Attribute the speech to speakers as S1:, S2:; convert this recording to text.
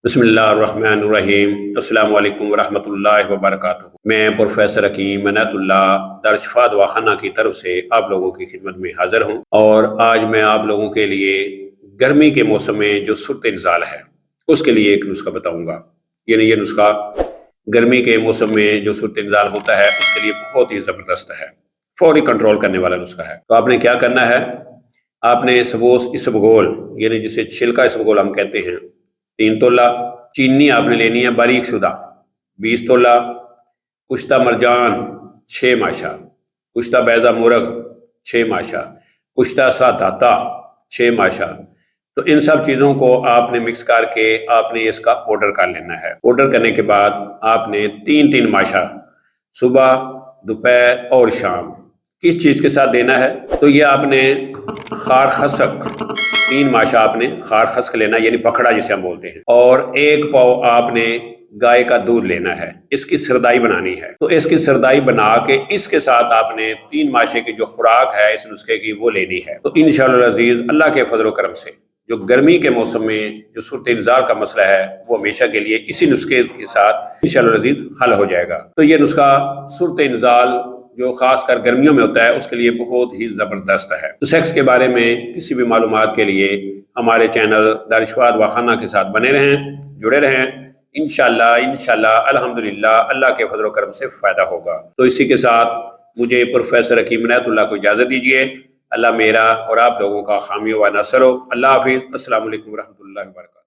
S1: بسم اللہ الرحمن الرحیم۔ السلام علیکم ورحمۃ اللہ وبرکاتہ۔ میں پروفیسر حکیم عنایت اللہ دارالشفا دواخانہ کی طرف سے آپ لوگوں کی خدمت میں حاضر ہوں، اور آج میں آپ لوگوں کے لیے گرمی کے موسم میں جو صورت انزال ہے اس کے لیے ایک نسخہ بتاؤں گا۔ یعنی یہ نسخہ گرمی کے موسم میں جو صورت انزال ہوتا ہے اس کے لیے بہت ہی زبردست ہے، فوری کنٹرول کرنے والا نسخہ ہے۔ تو آپ نے کیا کرنا ہے، آپ نے اسبگول یعنی جسے چھلکا اسبگول ہم کہتے ہیں 3 تولہ، چینی آپ نے لینی ہے باریک شدہ 20 تولہ، کشتہ مرجان 6 ماشا، کشتہ بیضہ مرغ 6 ماشا، کشتہ سا دھاتا 6 ماشا۔ تو ان سب چیزوں کو آپ نے مکس کر کے آپ نے اس کا پاؤڈر کر لینا ہے۔ پاؤڈر کرنے کے بعد آپ نے 3 ماشا صبح، دوپہر اور شام کس چیز کے ساتھ دینا ہے، تو یہ آپ نے خار خسک 3 ماشا آپ نے خار خسک لینا ہے، یعنی پکھڑا جسے ہم بولتے ہیں، اور 1 پاؤ آپ نے گائے کا دودھ لینا ہے۔ اس کی سردائی بنانی ہے، تو اس کی سردائی بنا کے اس کے ساتھ آپ نے 3 ماشے کی جو خوراک ہے اس نسخے کی وہ لینی ہے۔ تو انشاءاللہ العزیز اللہ کے فضل و کرم سے جو گرمی کے موسم میں جو صورت انزال کا مسئلہ ہے وہ ہمیشہ کے لیے اسی نسخے کے ساتھ انشاءاللہ العزیز حل ہو جائے گا۔ تو یہ نسخہ صورت انزال جو خاص کر گرمیوں میں ہوتا ہے اس کے لیے بہت ہی زبردست ہے۔ تو سیکس کے بارے میں کسی بھی معلومات کے لیے ہمارے چینل دارالشفا دواخانہ کے ساتھ بنے رہیں، جڑے رہیں۔ انشاءاللہ الحمدللہ اللہ کے فضل و کرم سے فائدہ ہوگا۔ تو اسی کے ساتھ مجھے پروفیسر حکیم عنایت اللہ کو اجازت دیجیے۔ اللہ میرا اور آپ لوگوں کا حامی و ناصر ہو۔ اللہ حافظ۔ السلام علیکم ورحمۃ اللہ وبرکاتہ۔